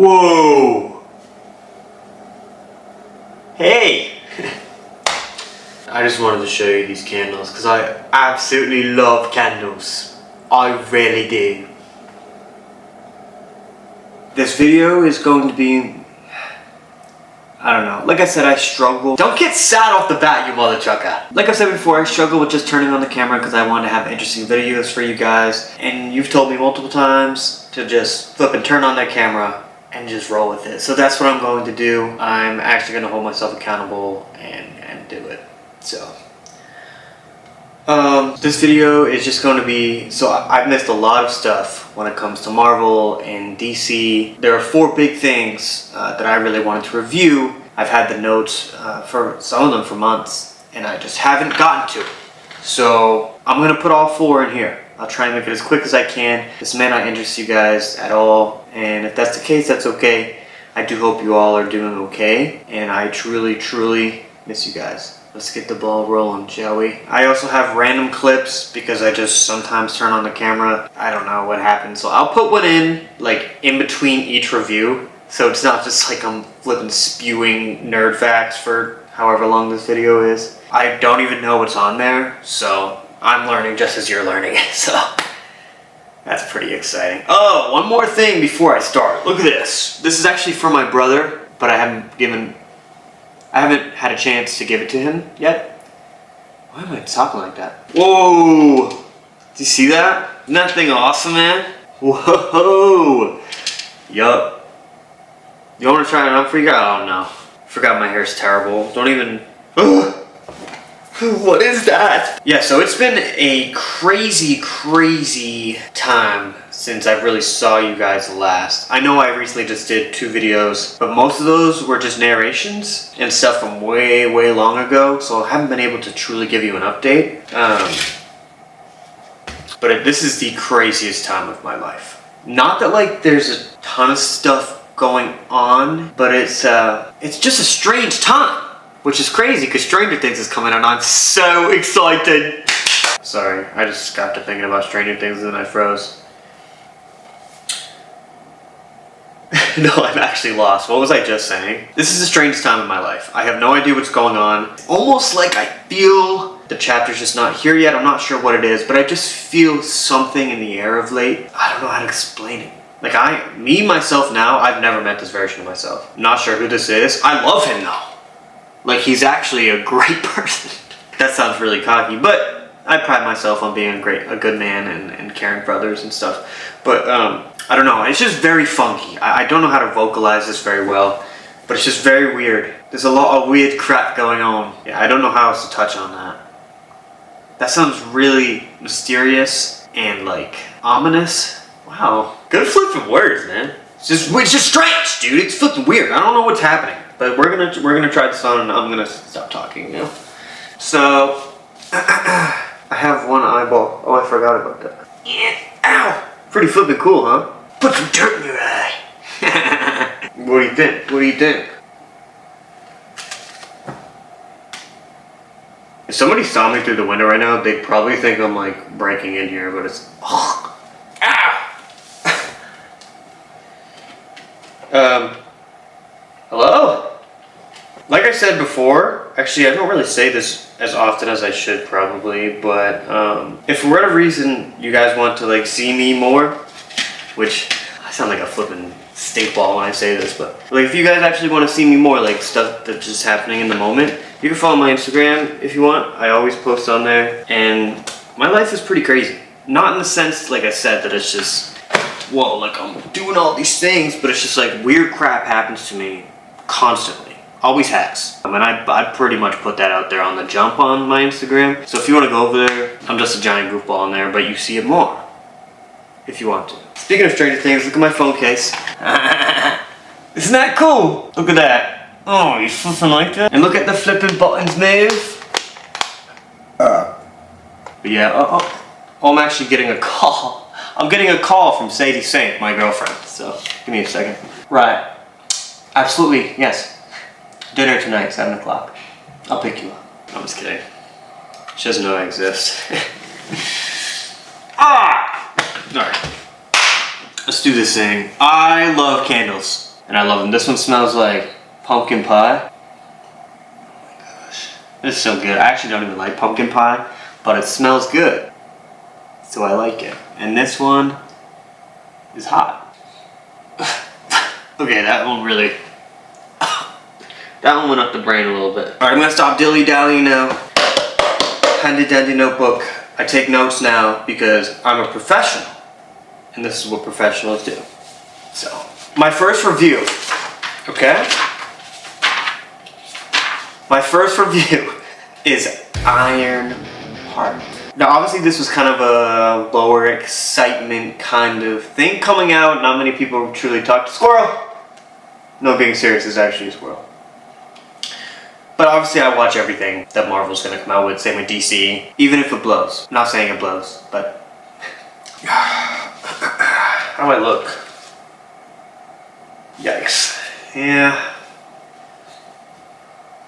Whoa! Hey! I just wanted to show you these candles because I absolutely love candles. I really do. This video is going to be, I don't know. Like I said, I struggle. Don't get sad off the bat, you mother trucker. Like I said before, I struggle with just turning on the camera because I want to have interesting videos for you guys. And you've told me multiple times to just flip and turn on that camera and just roll with it. So that's what I'm going to do. I'm actually going to hold myself accountable and do it. So this video is just going to be, so I've missed a lot of stuff when it comes to Marvel and DC. There are 4 big things that I really wanted to review. I've had the notes for some of them for months and I just haven't gotten to it. So I'm going to put all 4 in here. I'll try and make it as quick as I can. This may not interest you guys at all, and if that's the case, that's okay. I do hope you all are doing okay, and I truly, truly miss you guys. Let's get the ball rolling, shall we? I also have random clips because I just sometimes turn on the camera. I don't know what happens, so I'll put one in, like, in between each review, so it's not just like I'm flipping spewing nerd facts for however long this video is. I don't even know what's on there, so I'm learning just as you're learning, so that's pretty exciting. Oh, one more thing before I start. Look at this. This is actually from my brother, but I haven't had a chance to give it to him yet. Why am I talking like that? Whoa! Do you see that? Isn't that thing awesome, man? Whoa! Yup. You want me to try it on for you guys? Oh no. Forgot my hair's terrible. Don't even... What is that? Yeah, so it's been a crazy time since I really saw you guys last. I know I recently just did 2 videos, but most of those were just narrations and stuff from way long ago, so I haven't been able to truly give you an update. But this is the craziest time of my life. Not that like there's a ton of stuff going on, but it's just a strange time. Which is crazy because Stranger Things is coming out and I'm so excited. Sorry, I just got to thinking about Stranger Things and then I froze. No, I'm actually lost. What was I just saying? This is the strangest time in my life. I have no idea what's going on. Almost like I feel the chapter's just not here yet. I'm not sure what it is, but I just feel something in the air of late. I don't know how to explain it. Like myself now, I've never met this version of myself. I'm not sure who this is. I love him though. Like, he's actually a great person. That sounds really cocky, but I pride myself on being a good man and caring for others and stuff. But, I don't know, it's just very funky. I don't know how to vocalize this very well, but it's just very weird. There's a lot of weird crap going on. Yeah, I don't know how else to touch on that. That sounds really mysterious and, like, ominous. Wow. Good flipping words, man. It's just strange, dude. It's flipping weird. I don't know what's happening. But we're gonna try this on and I'm gonna stop talking now. So I have one eyeball. Oh, I forgot about that. Yeah. Ow! Pretty flippin' cool, huh? Put some dirt in your eye. What do you think? What do you think? If somebody saw me through the window right now, they'd probably think I'm like breaking in here, but it's ow! Hello? Like I said before, actually I don't really say this as often as I should probably, but if for whatever reason you guys want to like see me more, which I sound like a flippin' stink ball when I say this, but like if you guys actually want to see me more, like stuff that's just happening in the moment, you can follow my Instagram if you want. I always post on there, and my life is pretty crazy. Not in the sense, like I said, that it's just, whoa, like I'm doing all these things, but it's just like weird crap happens to me constantly. Always has. And I pretty much put that out there on the jump on my Instagram. So if you want to go over there, I'm just a giant goofball in there, but you see it more. If you want to. Speaking of Stranger Things, look at my phone case. Isn't that cool? Look at that. Oh, you flipping like that? And look at the flipping buttons move. But yeah, I'm actually getting a call. I'm getting a call from Sadie Saint, my girlfriend. So, give me a second. Right. Absolutely, yes. Dinner tonight, 7 o'clock. I'll pick you up. I'm just kidding. She doesn't know I exist. Alright. Let's do this thing. I love candles. and I love them. This one smells like pumpkin pie. Oh my gosh, this is so good. I actually don't even like pumpkin pie, but it smells good, so I like it. And this one is hot. Okay, that one really, that one went up the brain a little bit. All right, I'm gonna stop dilly-dallying now. Handy dandy notebook. I take notes now because I'm a professional, and this is what professionals do. So, my first review, okay? My first review is Iron Heart. Now, obviously, this was kind of a lower excitement kind of thing coming out. Not many people truly talked to Squirrel. No, being serious, it's actually a squirrel. But obviously, I watch everything that Marvel's gonna come out with. Same with DC, even if it blows. I'm not saying it blows, but how do I look? Yikes. Yeah.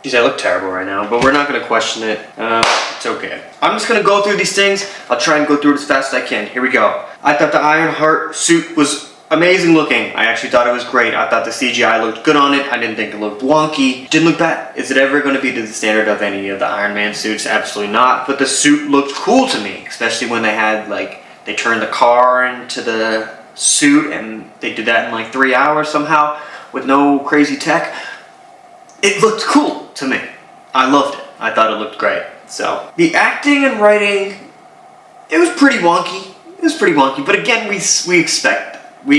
Geez, I look terrible right now, but we're not gonna question it. It's okay. I'm just gonna go through these things. I'll try and go through it as fast as I can. Here we go. I thought the Ironheart suit was amazing looking. I actually thought it was great. I thought the CGI looked good on it. I didn't think it looked wonky. Didn't look bad. Is it ever going to be to the standard of any of the Iron Man suits? Absolutely not. But the suit looked cool to me, especially when they had, like, they turned the car into the suit, and they did that in like 3 hours somehow with no crazy tech. It looked cool to me. I loved it. I thought it looked great. So the acting and writing, it was pretty wonky. It was pretty wonky. But again, we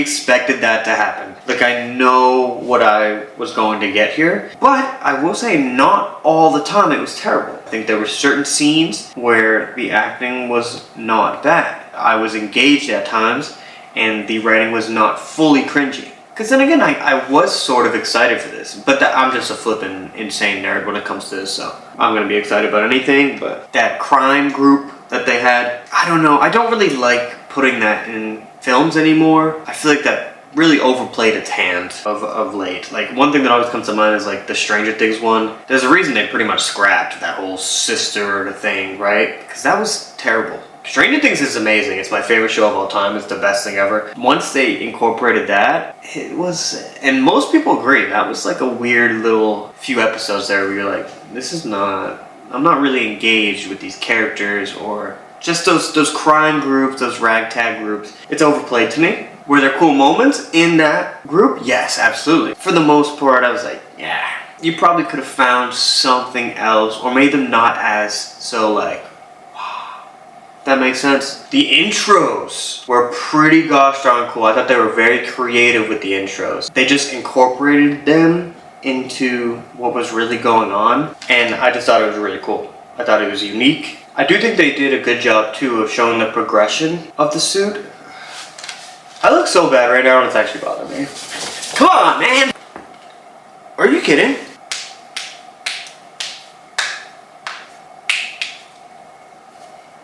expected that to happen. Like, I know what I was going to get here, but I will say not all the time it was terrible. I think there were certain scenes where the acting was not bad. I was engaged at times, and the writing was not fully cringy. Because then again, I was sort of excited for this, but I'm just a flippin' insane nerd when it comes to this, so I'm gonna be excited about anything. But that crime group that they had, I don't know, I don't really like putting that in films anymore. I feel like that really overplayed its hand of late. Like, one thing that always comes to mind is like the Stranger Things one. There's a reason they pretty much scrapped that whole sister thing, right? Because that was terrible. Stranger Things is amazing. It's my favorite show of all time. It's the best thing ever. Once they incorporated that, it was, and most people agree, that was like a weird little few episodes there where you're like, this is not, I'm not really engaged with these characters, or just those crime groups, those ragtag groups. It's overplayed to me. Were there cool moments in that group? Yes, absolutely. For the most part, I was like, yeah. You probably could have found something else, or made them not as so like, wow. That makes sense. The intros were pretty gosh darn cool. I thought they were very creative with the intros. They just incorporated them into what was really going on, and I just thought it was really cool. I thought it was unique. I do think they did a good job too of showing the progression of the suit. I look so bad right now and it's actually bothering me. Come on, man! Are you kidding?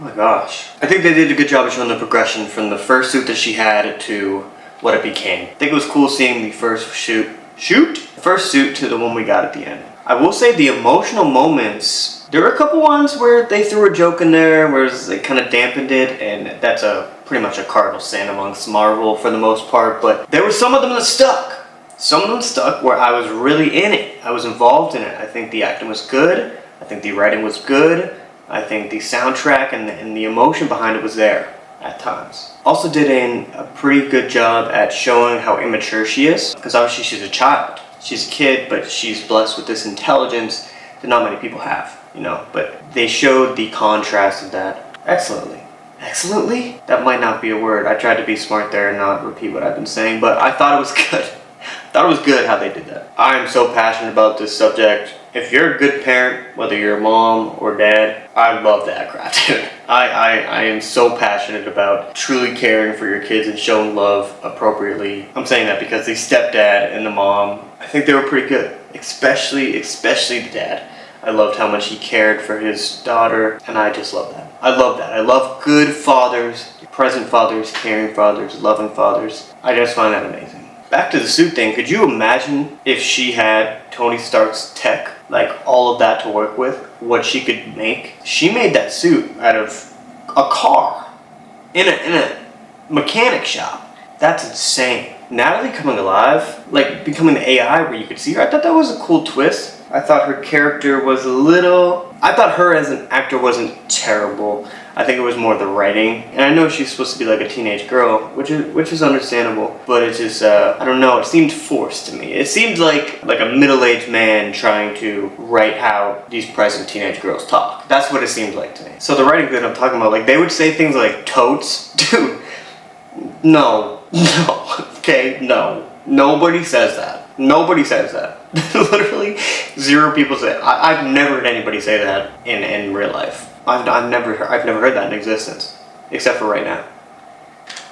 Oh my gosh. I think they did a good job of showing the progression from the first suit that she had to what it became. I think it was cool seeing the first first suit to the one we got at the end. I will say the emotional moments, there were a couple ones where they threw a joke in there, where they kind of dampened it, and that's pretty much a cardinal sin amongst Marvel for the most part, but there were some of them that stuck. Some of them stuck where I was really in it. I was involved in it. I think the acting was good. I think the writing was good. I think the soundtrack and the emotion behind it was there at times. Also did a pretty good job at showing how immature she is, because obviously she's a child. She's a kid, but she's blessed with this intelligence that not many people have, you know, but they showed the contrast of that excellently. Excellently? That might not be a word. I tried to be smart there and not repeat what I've been saying, but I thought it was good. I thought it was good how they did that. I am so passionate about this subject. If you're a good parent, whether you're a mom or dad, I love that crap, dude. I am so passionate about truly caring for your kids and showing love appropriately. I'm saying that because the stepdad and the mom, I think they were pretty good. Especially the dad. I loved how much he cared for his daughter, and I just love that. I love that. I love good fathers, present fathers, caring fathers, loving fathers. I just find that amazing. Back to the suit thing, could you imagine if she had Tony Stark's tech, like all of that to work with, what she could make? She made that suit out of a car in a mechanic shop. That's insane. Natalie coming alive, like becoming the AI where you could see her, I thought that was a cool twist. I thought her character was I thought her as an actor wasn't terrible. I think it was more the writing. And I know she's supposed to be like a teenage girl, which is understandable. But it's just, I don't know, it seemed forced to me. It seemed like a middle-aged man trying to write how these present teenage girls talk. That's what it seemed like to me. So the writing that I'm talking about, like they would say things like totes. Dude, no, okay, no. Nobody says that. Nobody says that. Literally, 0 people say it. I've never heard anybody say that in real life. I've never heard that in existence, except for right now.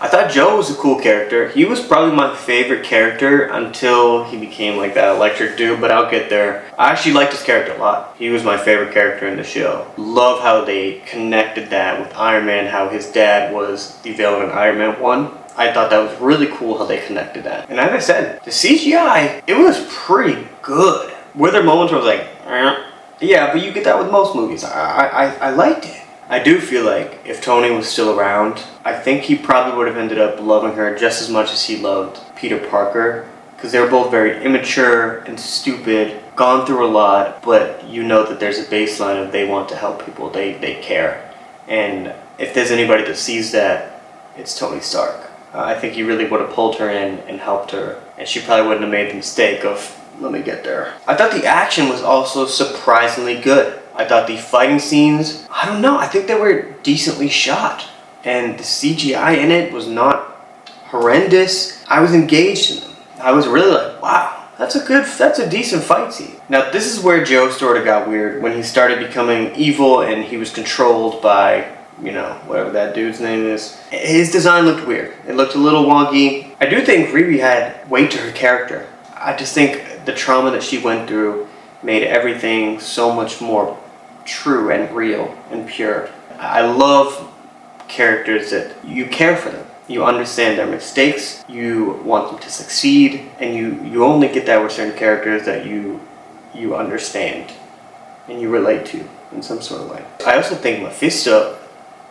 I thought Joe was a cool character. He was probably my favorite character until he became like that electric dude, but I'll get there. I actually liked his character a lot. He was my favorite character in the show. Love how they connected that with Iron Man, how his dad was the villain in Iron Man 1. I thought that was really cool how they connected that. And as I said, the CGI, it was pretty good. Were there moments where I was like, yeah, but you get that with most movies. I liked it. I do feel like if Tony was still around, I think he probably would have ended up loving her just as much as he loved Peter Parker. Because they were both very immature and stupid, gone through a lot, but you know that there's a baseline of they want to help people, they care. And if there's anybody that sees that, it's Tony Stark. I think he really would have pulled her in and helped her, and she probably wouldn't have made the mistake of, let me get there. I thought the action was also surprisingly good. I thought the fighting scenes, I don't know, I think they were decently shot, and the CGI in it was not horrendous. I was engaged in them. I was really like, wow, that's a decent fight scene. Now this is where Joe sort of got weird, when he started becoming evil and he was controlled by, you know, whatever that dude's name is. His design looked weird. It looked a little wonky. I do think Riri had weight to her character. I just think the trauma that she went through made everything so much more true and real and pure. I love characters that you care for them. You understand their mistakes, you want them to succeed, and you only get that with certain characters that you understand and you relate to in some sort of way. I also think Mephisto,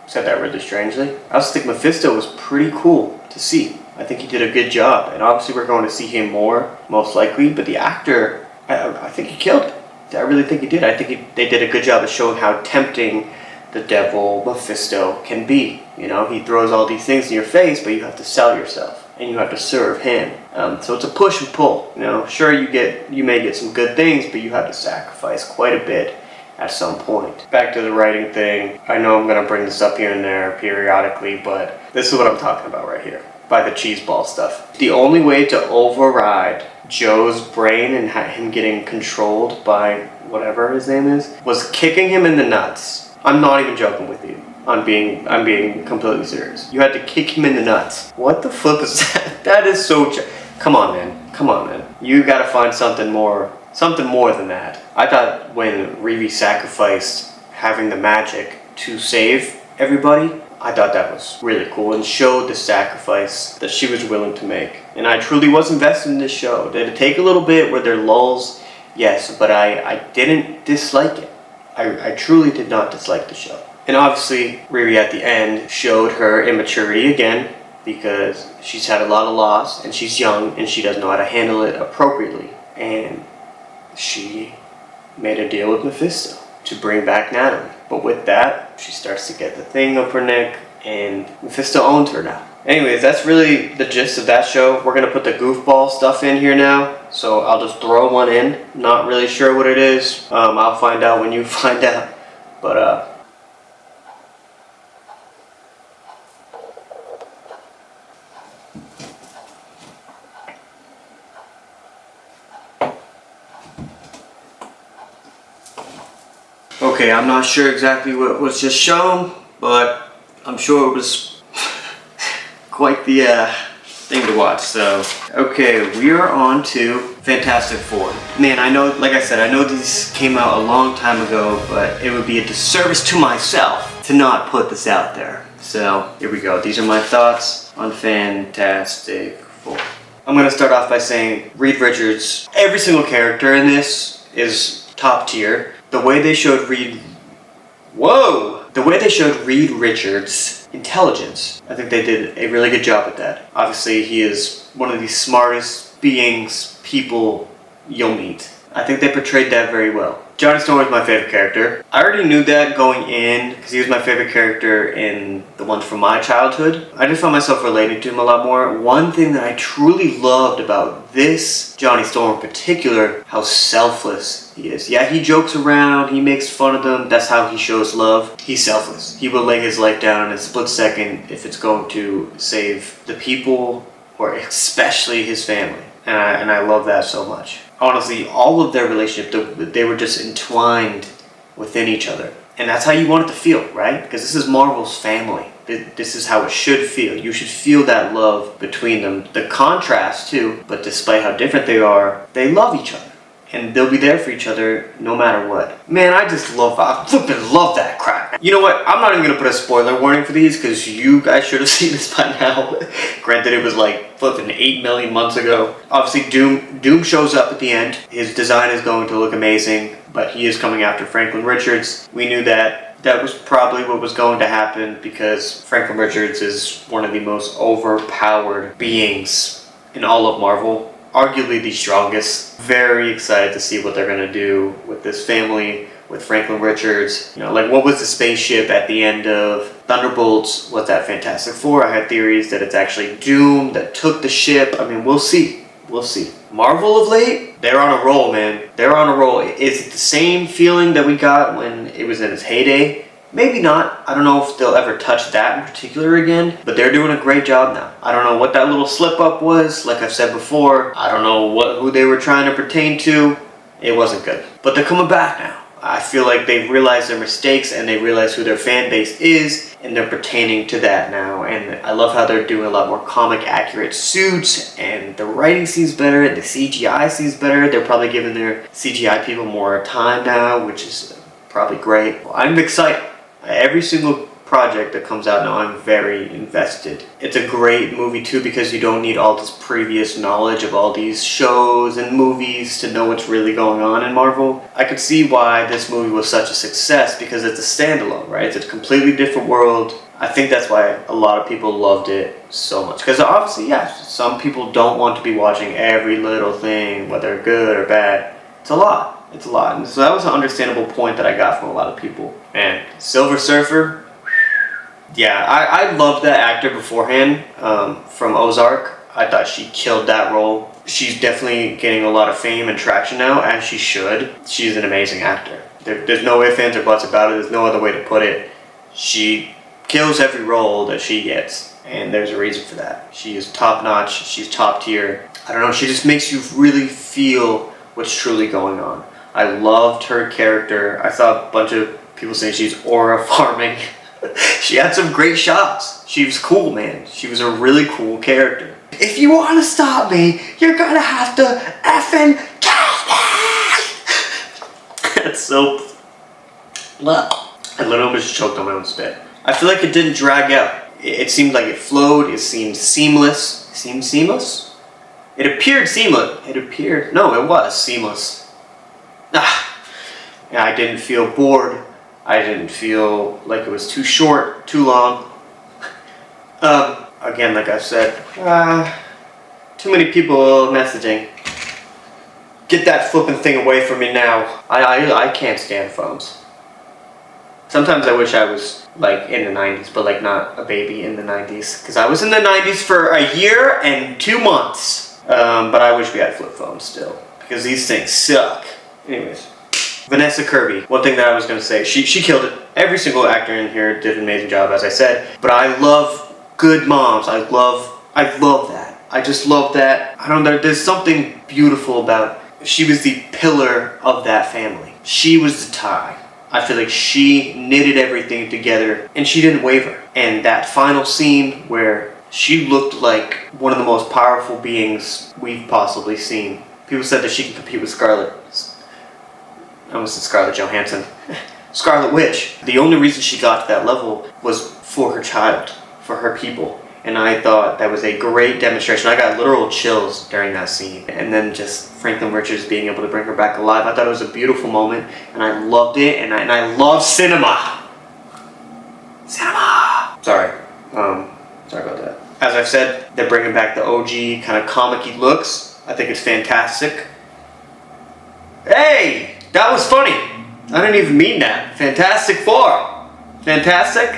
said that really strangely, I also think Mephisto was pretty cool to see. I think he did a good job, and obviously we're going to see him more, most likely, but the actor, I think he killed it. I really think he did. I think they did a good job of showing how tempting the devil Mephisto can be. You know, he throws all these things in your face, but you have to sell yourself, and you have to serve him. So it's a push and pull. You know, sure you may get some good things, but you have to sacrifice quite a bit at some point. Back to the writing thing. I know I'm going to bring this up here and there periodically, but this is what I'm talking about right here. By the cheese ball stuff. The only way to override Joe's brain and him getting controlled by whatever his name is was kicking him in the nuts. I'm not even joking with you. I'm being completely serious. You had to kick him in the nuts. What the flip is that? That is so... Come on, man. Come on, man. You gotta find something more than that. I thought when Riri sacrificed having the magic to save everybody, I thought that was really cool and showed the sacrifice that she was willing to make. And I truly was invested in this show. Did it take a little bit? Were there lulls? Yes, but I didn't dislike it. I truly did not dislike the show. And obviously, Riri at the end showed her immaturity again, because she's had a lot of loss and she's young and she doesn't know how to handle it appropriately. And she made a deal with Mephisto to bring back Natalie. But with that, she starts to get the thing up her neck, and Mephisto owns her now. Anyways, that's really the gist of that show. We're gonna put the goofball stuff in here now, so I'll just throw one in. Not really sure what it is. I'll find out when you find out. But okay, I'm not sure exactly what was just shown, but I'm sure it was quite the thing to watch. So, okay, we are on to Fantastic Four. Man, I know, like I said, I know these came out a long time ago, but it would be a disservice to myself to not put this out there. So, here we go. These are my thoughts on Fantastic Four. I'm going to start off by saying Reed Richards, every single character in this is top tier. The way they showed Reed... Whoa! The way they showed Reed Richards' intelligence, I think they did a really good job with that. Obviously, he is one of the smartest people you'll meet. I think they portrayed that very well. Johnny Storm is my favorite character. I already knew that going in because he was my favorite character in the ones from my childhood. I just found myself relating to him a lot more. One thing that I truly loved about this Johnny Storm in particular, how selfless he is. Yeah, he jokes around, he makes fun of them, that's how he shows love. He's selfless. He will lay his life down in a split second if it's going to save the people or especially his family. And I love that so much. Honestly, all of their relationship, they were just entwined within each other. And that's how you want it to feel, right? Because this is Marvel's family. This is how it should feel. You should feel that love between them. The contrast too, but despite how different they are, they love each other. And they'll be there for each other no matter what. Man, I flippin' love that crap. You know what? I'm not even gonna put a spoiler warning for these because you guys should have seen this by now. Granted, it was like flippin' 8 million months ago. Obviously, Doom shows up at the end. His design is going to look amazing, but he is coming after Franklin Richards. We knew that. That was probably what was going to happen because Franklin Richards is one of the most overpowered beings in all of Marvel. Arguably the strongest. Very excited to see what they're going to do with this family, with Franklin Richards. You know, like what was the spaceship at the end of Thunderbolts? Was that Fantastic Four? I had theories that it's actually Doom that took the ship. I mean, we'll see. We'll see. Marvel of late, they're on a roll, man. They're on a roll. Is it the same feeling that we got when it was in its heyday? Maybe not. I don't know if they'll ever touch that in particular again, but they're doing a great job now. I don't know what that little slip up was, like I've said before. I don't know who they were trying to pertain to. It wasn't good. But they're coming back now. I feel like they've realized their mistakes and they realize who their fan base is and they're pertaining to that now. And I love how they're doing a lot more comic accurate suits and the writing seems better and the CGI seems better. They're probably giving their CGI people more time now, which is probably great. I'm excited. Every single project that comes out now, I'm very invested. It's a great movie too because you don't need all this previous knowledge of all these shows and movies to know what's really going on in Marvel. I could see why this movie was such a success because it's a standalone, right? It's a completely different world. I think that's why a lot of people loved it so much. Because obviously, yes, some people don't want to be watching every little thing, whether good or bad. It's a lot. It's a lot. And so that was an understandable point that I got from a lot of people. And Silver Surfer, yeah, I loved that actor beforehand from Ozark. I thought she killed that role. She's definitely getting a lot of fame and traction now, as she should. She's an amazing actor. There's no ifs, ands, or buts about it. There's no other way to put it. She kills every role that she gets, and there's a reason for that. She is top-notch. She's top tier. I don't know, she just makes you really feel what's truly going on. I loved her character. I saw a bunch of people saying she's aura farming. She had some great shots. She was cool, man. She was a really cool character. If you want to stop me, you're gonna have to effing kill me! That's so... I literally almost choked on my own spit. I feel like it didn't drag out. It seemed like it flowed. It seemed seamless. It seemed seamless? It appeared seamless. No, it was seamless. Yeah, I didn't feel bored. I didn't feel like it was too short, too long. Again, like I said, too many people messaging. Get that flipping thing away from me now. I can't stand phones. Sometimes I wish I was like in the 90s, but like not a baby in the 90s. Because I was in the 90s for a year and 2 months. But I wish we had flip phones still. Because these things suck. Anyways. Vanessa Kirby, one thing that I was going to say, she killed it. Every single actor in here did an amazing job, as I said. But I love good moms. I love that. I just love that. I don't know, there's something beautiful about, she was the pillar of that family. She was the tie. I feel like she knitted everything together and she didn't waver. And that final scene where she looked like one of the most powerful beings we've possibly seen. People said that she can compete with Scarlet. I almost said Scarlett Johansson. Scarlet Witch. The only reason she got to that level was for her child, for her people. And I thought that was a great demonstration. I got literal chills during that scene. And then just Franklin Richards being able to bring her back alive. I thought it was a beautiful moment and I loved it, and I love cinema. Cinema! Sorry. Sorry about that. As I've said, they're bringing back the OG kind of comic-y looks. I think it's fantastic. Hey! That was funny! I didn't even mean that. Fantastic Four! Fantastic?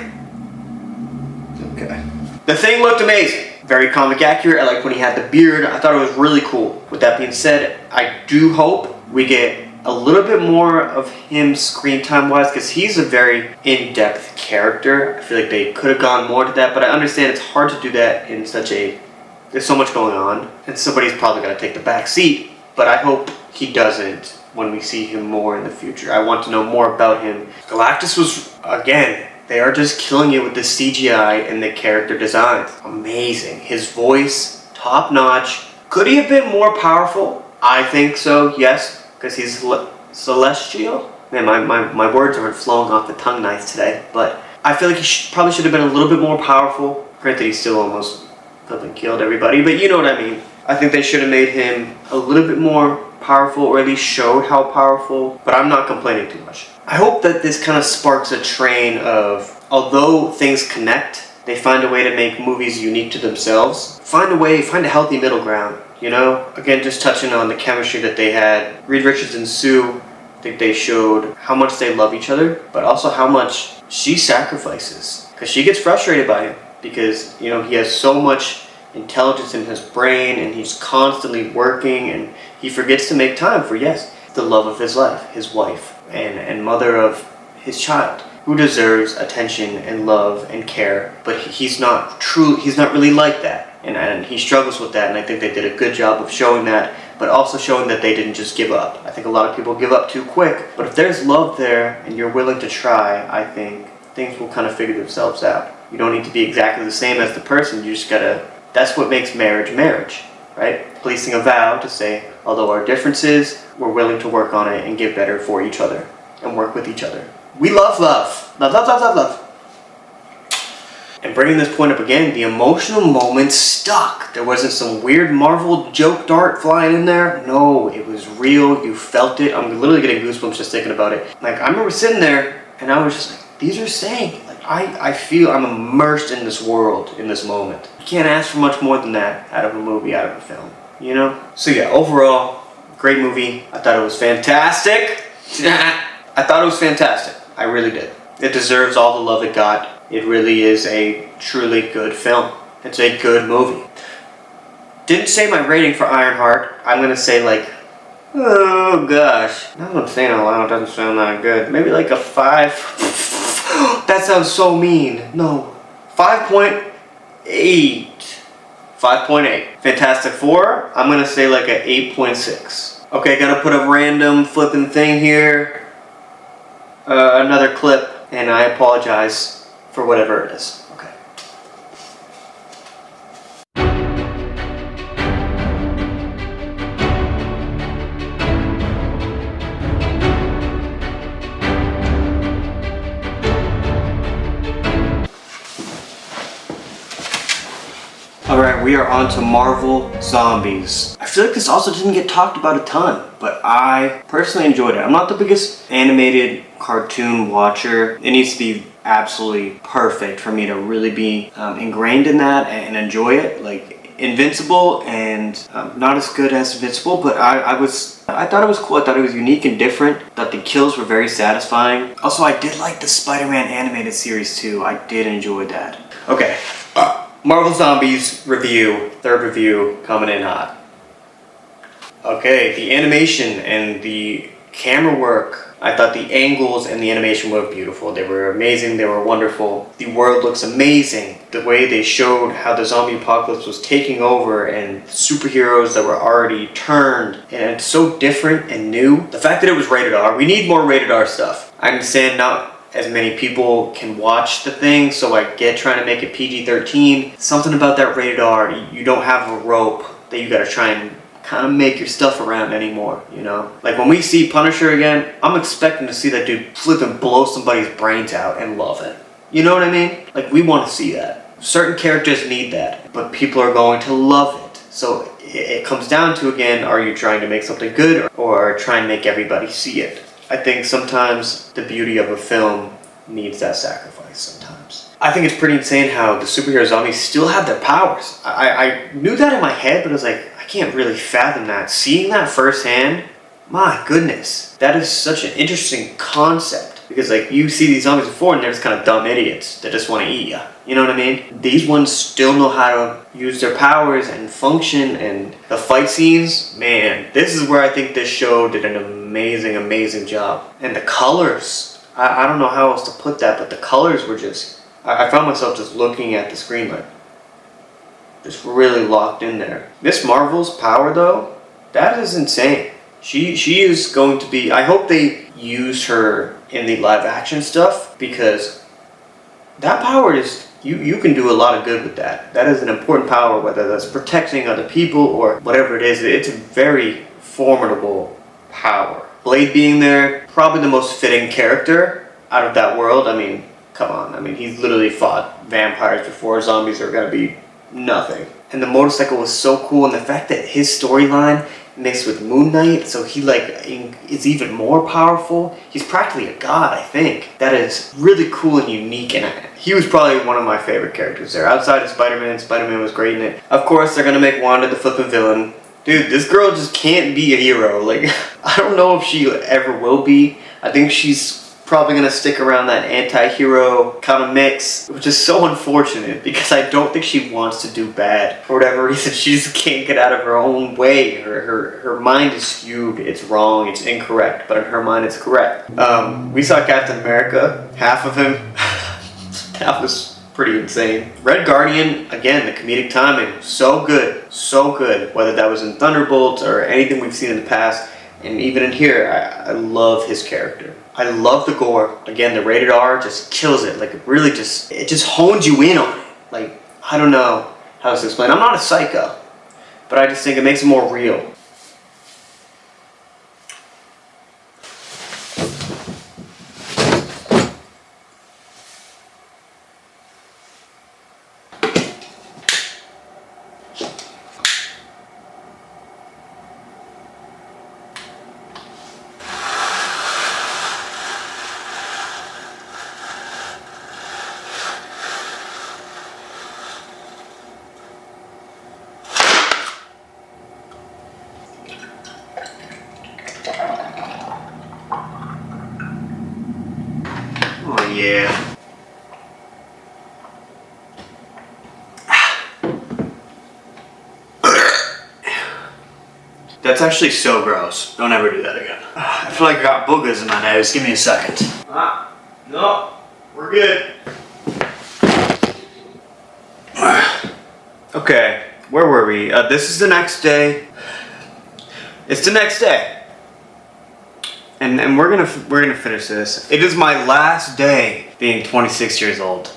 Okay. The Thing looked amazing. Very comic accurate. I like when he had the beard. I thought it was really cool. With that being said, I do hope we get a little bit more of him screen time wise, because he's a very in-depth character. I feel like they could have gone more to that, but I understand it's hard to do that in there's so much going on, and somebody's probably going to take the back seat, but I hope he doesn't when we see him more in the future. I want to know more about him. Galactus was, again, they are just killing it with the CGI and the character designs. Amazing. His voice, top notch. Could he have been more powerful? I think so, yes. Because he's celestial. Man, my words aren't flowing off the tongue nice today. But I feel like he probably should have been a little bit more powerful. Granted, he still almost flipping killed everybody, but you know what I mean. I think they should have made him a little bit more powerful, or at least showed how powerful. But I'm not complaining too much. I hope that this kind of sparks a train of, although things connect, they find a way to make movies unique to themselves. Find a healthy middle ground. You know, again, just touching on the chemistry that they had. Reed Richards and Sue, I think they showed how much they love each other, but also how much she sacrifices. Because she gets frustrated by him, because, you know, he has so much intelligence in his brain, and he's constantly working, and he forgets to make time for, yes, the love of his life, his wife, and mother of his child, who deserves attention and love and care, but he's not really like that. And he struggles with that, and I think they did a good job of showing that, but also showing that they didn't just give up. I think a lot of people give up too quick, but if there's love there and you're willing to try, I think things will kind of figure themselves out. You don't need to be exactly the same as the person, you just gotta, that's what makes marriage, right? Placing a vow to say, although our differences, we're willing to work on it and get better for each other and work with each other. We love love. Love, love, love, love, love. And bringing this point up again, the emotional moments stuck. There wasn't some weird Marvel joke dart flying in there. No, it was real. You felt it. I'm literally getting goosebumps just thinking about it. Like, I remember sitting there and I was just like, these are saying. Like, I feel I'm immersed in this world, in this moment. You can't ask for much more than that out of a movie, out of a film, you know? So yeah, overall, great movie. I thought it was fantastic. I thought it was fantastic. I really did. It deserves all the love it got. It really is a truly good film. It's a good movie. Didn't say my rating for Ironheart. I'm gonna say like, oh gosh. Now that I'm saying it out loud, it doesn't sound that good. Maybe like a 5. That sounds so mean. No. 5.8. 5.8. Fantastic Four, I'm gonna say like a 8.6. Okay, gotta put a random flipping thing here. Another clip, and I apologize for whatever it is. Okay. Alright, we are on to Marvel Zombies. I feel like this also didn't get talked about a ton, but I personally enjoyed it. I'm not the biggest animated cartoon watcher. It needs to be absolutely perfect for me to really be ingrained in that and enjoy it. Like Invincible, and not as good as Invincible, but I thought it was cool. I thought it was unique and different. I thought the kills were very satisfying. Also, I did like the Spider-Man animated series too. I did enjoy that. Okay, Marvel Zombies review, third review, coming in hot. Okay, the animation and the camera work, I thought the angles and the animation were beautiful. They were amazing, they were wonderful. The world looks amazing. The way they showed how the zombie apocalypse was taking over, and superheroes that were already turned, and it's so different and new. The fact that it was rated R, we need more rated R stuff. I understand not as many people can watch the thing, so I get trying to make it PG-13. Something about that rated R, you don't have a rope that you gotta try and kind of make your stuff around anymore, you know? Like when we see Punisher again, I'm expecting to see that dude flip and blow somebody's brains out and love it. You know what I mean? Like, we want to see that. Certain characters need that, but people are going to love it. So it comes down to, again, are you trying to make something good or try and make everybody see it? I think sometimes the beauty of a film needs that sacrifice sometimes. I think it's pretty insane how the superhero zombies still have their powers. I knew that in my head, but I was like, I can't really fathom that. Seeing that firsthand, my goodness, that is such an interesting concept. Because like you see these zombies before and they're just kind of dumb idiots that just want to eat you. You know what I mean? These ones still know how to use their powers and function, and the fight scenes, man, this is where I think this show did an amazing job. And the colors, I don't know how else to put that, but the colors were just, I found myself just looking at the screen like, just really locked in there. Miss Marvel's power though, that is insane. She is going to be, I hope they use her in the live action stuff, because that power is, you can do a lot of good with that. That is an important power, whether that's protecting other people or whatever it is. It's a very formidable power. Blade being there, probably the most fitting character out of that world. I mean, come on. I mean, he's literally fought vampires before. Zombies are gonna be nothing. And the motorcycle was so cool, and the fact that his storyline mixed with Moon Knight, so he like is even more powerful. He's practically a god, I think. That is really cool and unique, and he was probably one of my favorite characters there. Outside of Spider-Man, Spider-Man was great in it. Of course, they're gonna make Wanda the flippin' villain. Dude, this girl just can't be a hero. Like, I don't know if she ever will be. I think she's probably gonna stick around that anti-hero kind of mix, which is so unfortunate because I don't think she wants to do bad. For whatever reason, she just can't get out of her own way. Her mind is skewed. It's wrong. It's incorrect. But in her mind, it's correct. We saw Captain America. Half of him. That was pretty insane. Red Guardian, again, the comedic timing, so good. So good. Whether that was in Thunderbolts or anything we've seen in the past. And even in here, I love his character. I love the gore. Again, the rated R just kills it. Like, it really just, it just hones you in on it. Like, I don't know how to explain. I'm not a psycho, but I just think it makes it more real. Oh yeah. That's actually so gross. Don't ever do that again. I feel like I got boogers in my nose. Give me a second. No, we're good. Okay, where were we? This is the next day. It's the next day. And we're gonna finish this. It is my last day being 26 years old.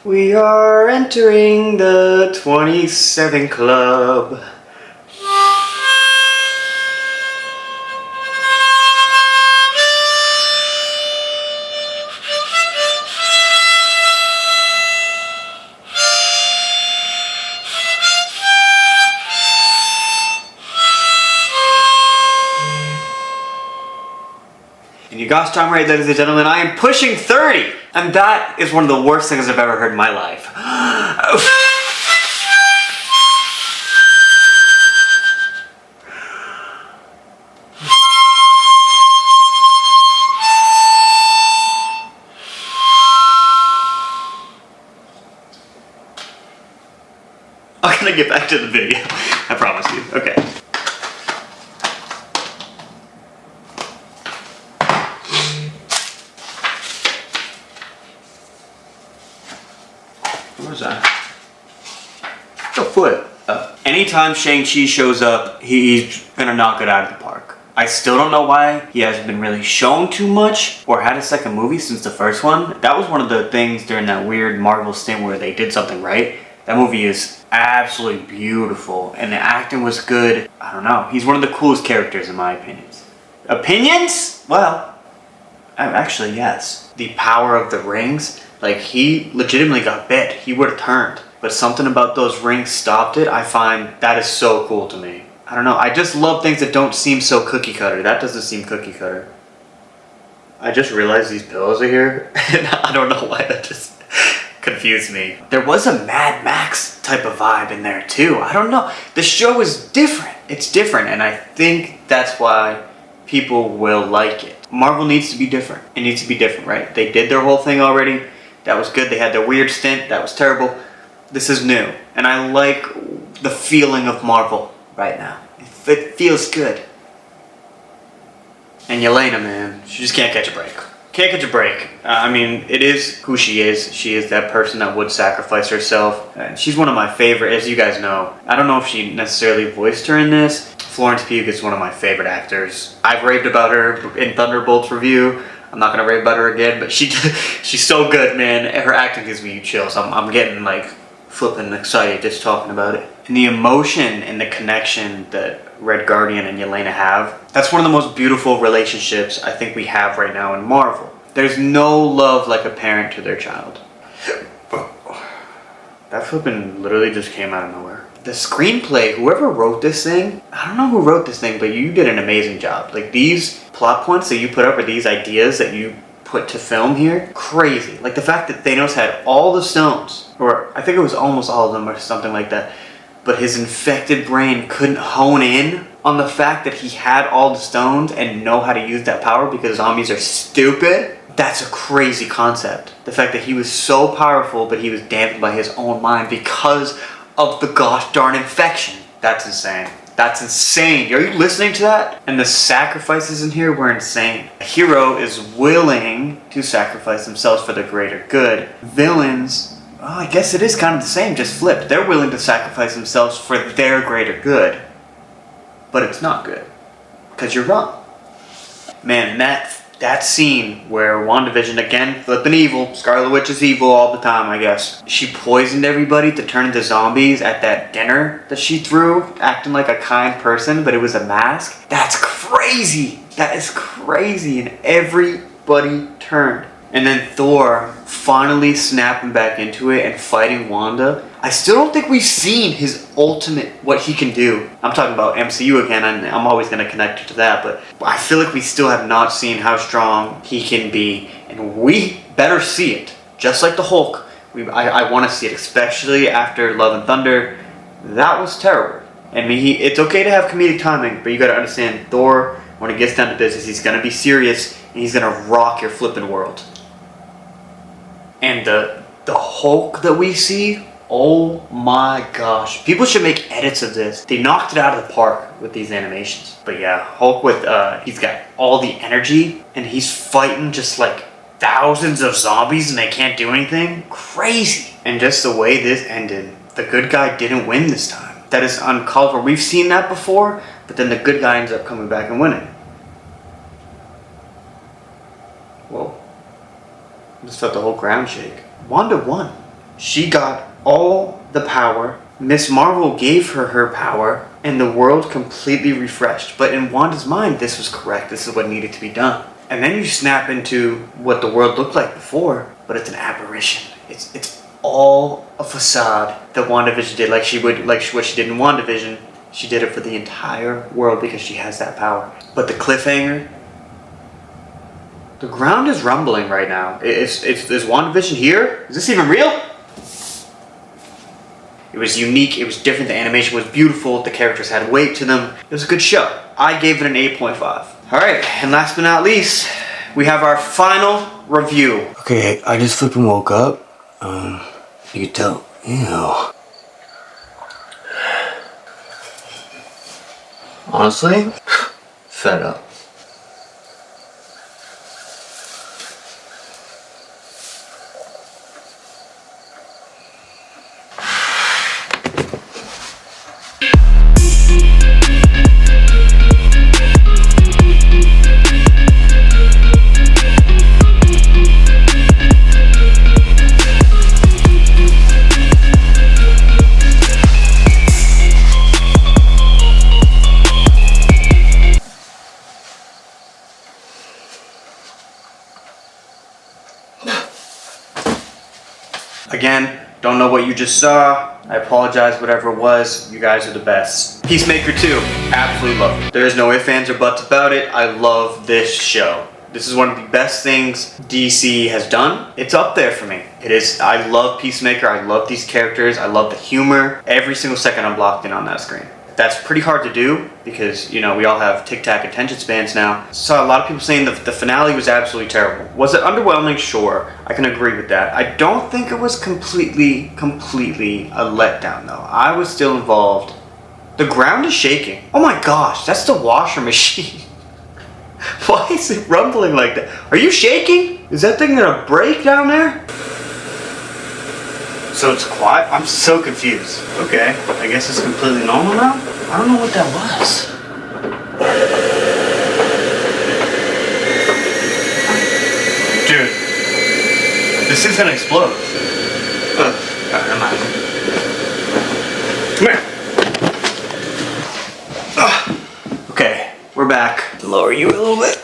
We are entering the 27 club. And you gosh darn right, ladies and gentlemen, I am pushing 30! And that is one of the worst things I've ever heard in my life. I'm gonna get back to the video. I promise you. Okay. What was that? The foot. Anytime Shang-Chi shows up, he's gonna knock it out of the park. I still don't know why he hasn't been really shown too much or had a second movie since the first one. That was one of the things during that weird Marvel stint where they did something right. That movie is absolutely beautiful and the acting was good. I don't know. He's one of the coolest characters in my opinions. Opinions? Well, actually yes. The power of the rings. Like, he legitimately got bit. He would have turned. But something about those rings stopped it. I find that is so cool to me. I don't know. I just love things that don't seem so cookie cutter. That doesn't seem cookie cutter. I just realized these pillows are here, and I don't know why that just confused me. There was a Mad Max type of vibe in there too. I don't know. The show is different. It's different, and I think that's why people will like it. Marvel needs to be different. It needs to be different, right? They did their whole thing already. That was good. They had their weird stint. That was terrible. This is new, and I like the feeling of Marvel right now. It feels good. And Yelena, man, she just can't catch a break. Can't catch a break. I mean, it is who she is. She is that person that would sacrifice herself. She's one of my favorite, as you guys know. I don't know if she necessarily voiced her in this. Florence Pugh is one of my favorite actors. I've raved about her in Thunderbolt's review. I'm not gonna rave about her again, but she's so good, man. Her acting gives me chills. I'm getting like flipping excited just talking about it. And the emotion and the connection that Red Guardian and Yelena have, that's one of the most beautiful relationships I think we have right now in Marvel. There's no love like a parent to their child. That flipping literally just came out of nowhere. The screenplay, whoever wrote this thing, I don't know who wrote this thing, but you did an amazing job. Like, these plot points that you put up, or these ideas that you put to film here, crazy. Like the fact that Thanos had all the stones, or I think it was almost all of them or something like that, but his infected brain couldn't hone in on the fact that he had all the stones and know how to use that power because zombies are stupid. That's a crazy concept. The fact that he was so powerful, but he was dampened by his own mind because of the gosh darn infection. That's insane. That's insane. Are you listening to that? And the sacrifices in here were insane. A hero is willing to sacrifice themselves for the greater good. Villains, well, I guess it is kind of the same, just flipped. They're willing to sacrifice themselves for their greater good. But it's not good. Because you're wrong. Man, that scene where WandaVision, again, flipping evil. Scarlet Witch is evil all the time, I guess. She poisoned everybody to turn into zombies at that dinner that she threw, acting like a kind person, but it was a mask. That's crazy. That is crazy. And everybody turned. And then Thor finally snapping back into it and fighting Wanda. I still don't think we've seen his ultimate, what he can do. I'm talking about MCU again, and I'm always going to connect it to that, but I feel like we still have not seen how strong he can be, and we better see it. Just like the Hulk, I want to see it, especially after Love and Thunder. That was terrible. I mean, it's okay to have comedic timing, but you got to understand, Thor, when it gets down to business, he's going to be serious, and he's going to rock your flipping world. And the Hulk that we see, oh my gosh. People should make edits of this. They knocked it out of the park with these animations. But yeah, Hulk with, he's got all the energy, and he's fighting just like thousands of zombies and they can't do anything. Crazy. And just the way this ended, the good guy didn't win this time. That is uncalled for. We've seen that before, but then the good guy ends up coming back and winning. Whoa. I just felt the whole ground shake. Wanda won. She got all the power. Miss Marvel gave her power, and the world completely refreshed. But in Wanda's mind, this was correct. This is what needed to be done. And then you snap into what the world looked like before, but it's an aberration. It's all a facade that WandaVision did, like what she did in WandaVision. She did it for the entire world because she has that power. But the cliffhanger. The ground is rumbling right now. Is WandaVision here? Is this even real? It was unique, it was different, the animation was beautiful, the characters had weight to them. It was a good show. I gave it an 8.5. Alright, and last but not least, we have our final review. Okay, I just flipping woke up. You can tell. Ew. Honestly, fed up. Again, don't know what you just saw. I apologize, whatever it was. You guys are the best. Peacemaker 2, absolutely love it. There is no ifs, ands, or buts about it. I love this show. This is one of the best things DC has done. It's up there for me. It is. I love Peacemaker. I love these characters. I love the humor. Every single second I'm locked in on that screen. That's pretty hard to do because, you know, we all have tic-tac attention spans now. Saw a lot of people saying the finale was absolutely terrible. Was it underwhelming? Sure. I can agree with that. I don't think it was completely a letdown though. I was still involved. The ground is shaking. Oh my gosh, that's the washer machine. Why is it rumbling like that? Are you shaking? Is that thing gonna break down there? So it's quiet? I'm so confused. Okay, I guess it's completely normal now? I don't know what that was. Dude, this thing's gonna explode. Never mind. Come here. Okay, we're back. Lower you a little bit.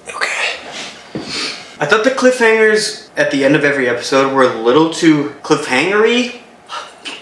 Okay. I thought the cliffhangers at the end of every episode were a little too cliffhangery.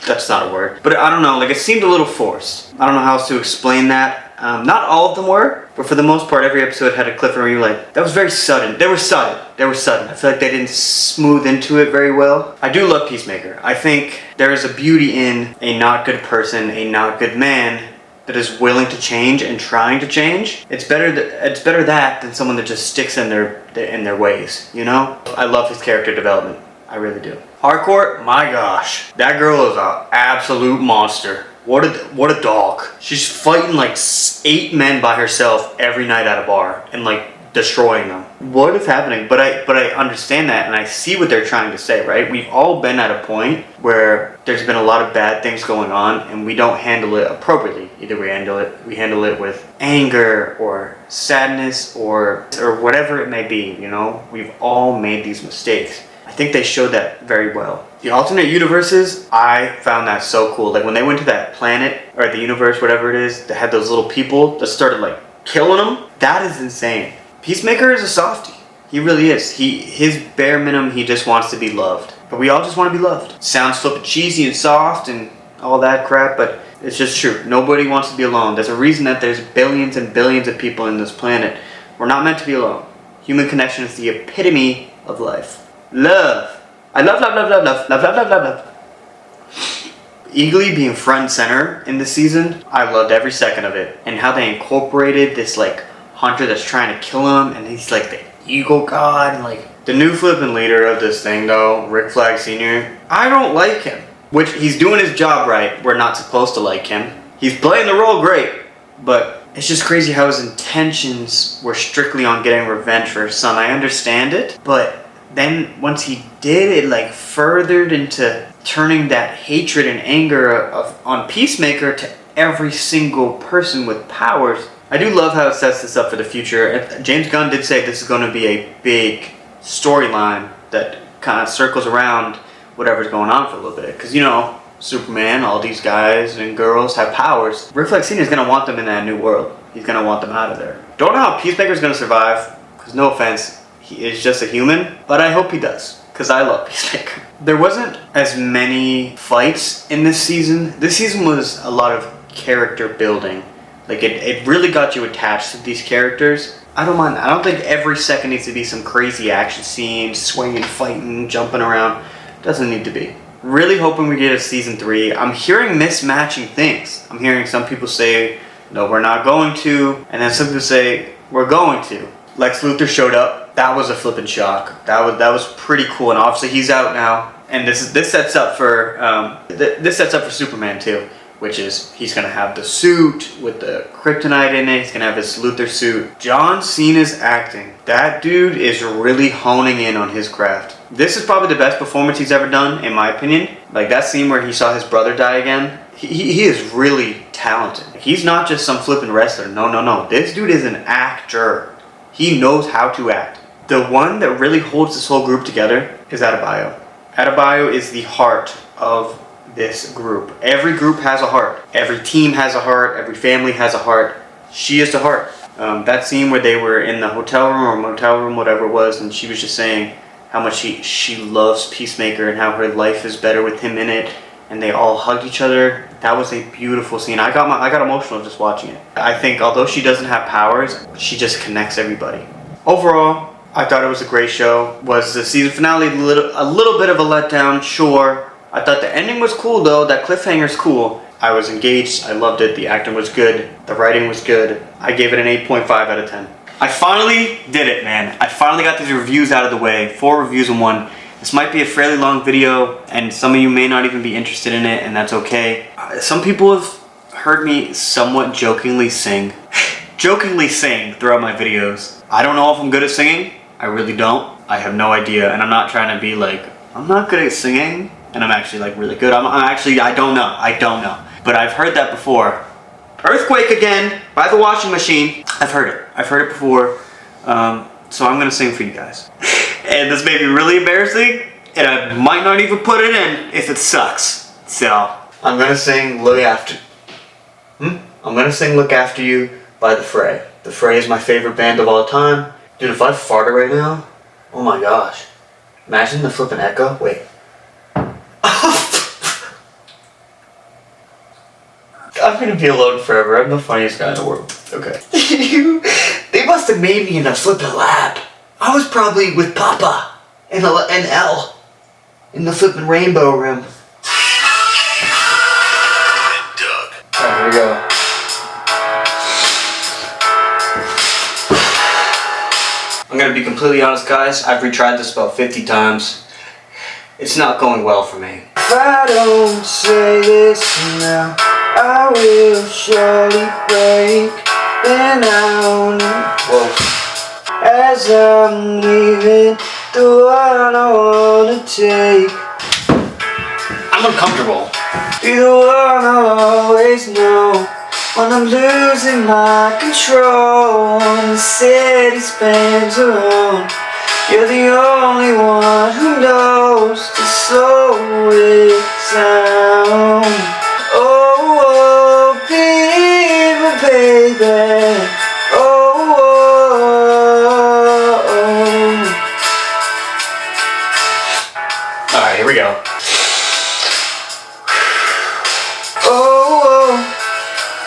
That's not a word. But I don't know, like it seemed a little forced. I don't know how else to explain that. Not all of them were, but for the most part, every episode had a cliffhanger where you were like, that was very sudden. They were sudden. I feel like they didn't smooth into it very well. I do love Peacemaker. I think there is a beauty in a not good person, a not good man that is willing to change and trying to change. It's better that than someone that just sticks in their ways, you know? I love his character development. I really do. Harcourt, my gosh, that girl is an absolute monster. What a dog. She's fighting like 8 men by herself every night at a bar and like destroying them. What is happening? But I understand that and I see what they're trying to say, right? We've all been at a point where there's been a lot of bad things going on and we don't handle it appropriately. Either we handle it with anger or sadness or whatever it may be, you know? We've all made these mistakes. I think they showed that very well. The alternate universes, I found that so cool. Like when they went to that planet or the universe, whatever it is, that had those little people that started like killing them. That is insane. Peacemaker is a softie. He really is. His bare minimum, he just wants to be loved. But we all just want to be loved. Sounds flippin' cheesy and soft and all that crap, but it's just true. Nobody wants to be alone. There's a reason that there's billions and billions of people in this planet. We're not meant to be alone. Human connection is the epitome of life. Love. I love. Eagly being front and center in this season, I loved every second of it. And how they incorporated this like hunter that's trying to kill him, and he's like the eagle god, and like the new flippin' leader of this thing though, Rick Flag Sr. I don't like him. Which he's doing his job right. We're not supposed to like him. He's playing the role great, but it's just crazy how his intentions were strictly on getting revenge for his son. I understand it, but then once he did, it like furthered into turning that hatred and anger on Peacemaker to every single person with powers. I do love how it sets this up for the future. James Gunn did say this is going to be a big storyline that kind of circles around whatever's going on for a little bit. Because, you know, Superman, all these guys and girls have powers. Rick Flag Sr. is going to want them in that new world. He's going to want them out of there. Don't know how Peacemaker's going to survive, because no offense, he is just a human, but I hope he does, because I love Peacemaker. There wasn't as many fights in this season. This season was a lot of character building. Like, it really got you attached to these characters. I don't mind that. I don't think every second needs to be some crazy action scene, swinging, fighting, jumping around. Doesn't need to be. Really hoping we get a season 3. I'm hearing mismatching things. I'm hearing some people say, no, we're not going to, and then some people say, we're going to. Lex Luthor showed up. That was a flippin' shock. That was pretty cool, and obviously he's out now. And this sets up for Superman too, which is he's gonna have the suit with the kryptonite in it. He's gonna have his Luthor suit. John Cena's acting. That dude is really honing in on his craft. This is probably the best performance he's ever done, in my opinion. Like that scene where he saw his brother die again. He is really talented. He's not just some flippin' wrestler. No. This dude is an actor. He knows how to act. The one that really holds this whole group together is Adebayo. Adebayo is the heart of this group. Every group has a heart. Every team has a heart. Every family has a heart. She is the heart. That scene where they were in the hotel room or motel room, whatever it was, and she was just saying how much she loves Peacemaker and how her life is better with him in it. and they all hugged each other. That was a beautiful scene. I got emotional just watching it. I think although she doesn't have powers, she just connects everybody. Overall, I thought it was a great show. Was the season finale a little bit of a letdown? Sure. I thought the ending was cool though. That cliffhanger's cool. I was engaged. I loved it. The acting was good. The writing was good. I gave it an 8.5 out of 10. I finally did it, man. I finally got these reviews out of the way. 4 reviews in one. This might be a fairly long video, and some of you may not even be interested in it, and that's okay. Some people have heard me somewhat jokingly sing throughout my videos. I don't know if I'm good at singing. I really don't. I have no idea, and I'm not trying to be like, I'm not good at singing, and I'm actually like really good. I don't know. But I've heard that before. Earthquake again by the washing machine. I've heard it before. So I'm gonna sing for you guys. And this may be really embarrassing, and I might not even put it in if it sucks. So I'm gonna sing Look After. I'm gonna sing Look After You by The Fray. The Fray is my favorite band of all time. Dude, if I farted right now, oh my gosh. Imagine the flippin' echo. Wait. I'm gonna be alone forever. I'm the funniest guy in the world. Okay. They must have made me in a flippin' lab. I was probably with Papa and Elle in the flippin' rainbow room. Alright, here we go. I'm gonna be completely honest, guys. I've retried this about 50 times. It's not going well for me. If I don't say this now, I will surely break. Then I'll whoa. As I'm leaving, the one I wanna take. I'm uncomfortable. Be the one I'll always know when I'm losing my control. When the city spins around, you're the only one who knows to slow it down. Oh, baby. Alright, here we go.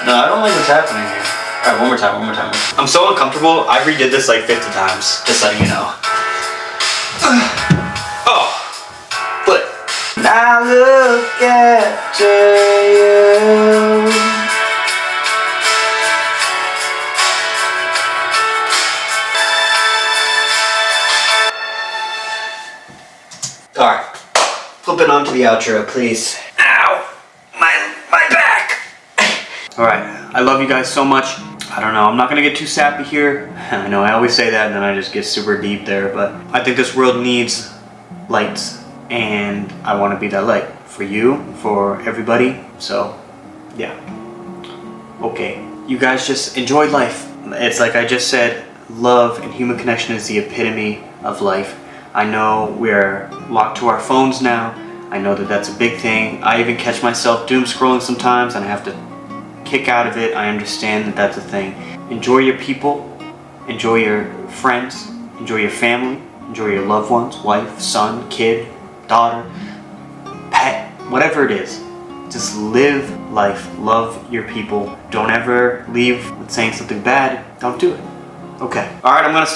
No, I don't like what's happening here. Alright, one more time. I'm so uncomfortable, I redid this like 50 times, just letting you know. Oh! Flip. Now look after you. Alright. Flipping on to the outro, please. Ow! My back! Alright, I love you guys so much. I don't know, I'm not gonna get too sappy here. I know I always say that and then I just get super deep there, but I think this world needs lights, and I want to be that light for you, for everybody. So, yeah. Okay, you guys just enjoy life. It's like I just said, love and human connection is the epitome of life. I know we're locked to our phones now. I know that that's a big thing. I even catch myself doom scrolling sometimes and I have to kick out of it. I understand that that's a thing. Enjoy your people, enjoy your friends, enjoy your family, enjoy your loved ones, wife, son, kid, daughter, pet, whatever it is. Just live life, love your people. Don't ever leave with saying something bad. Don't do it. Okay. Alright, I'm gonna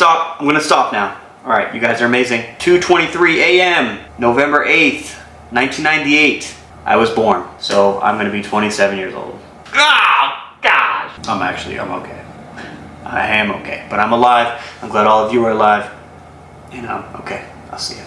stop now. Alright, you guys are amazing. 2:23 a.m. November 8th, 1998. I was born, so I'm gonna be 27 years old. Oh, gosh! I'm okay. I am okay, but I'm alive. I'm glad all of you are alive. And I'm okay. I'll see you.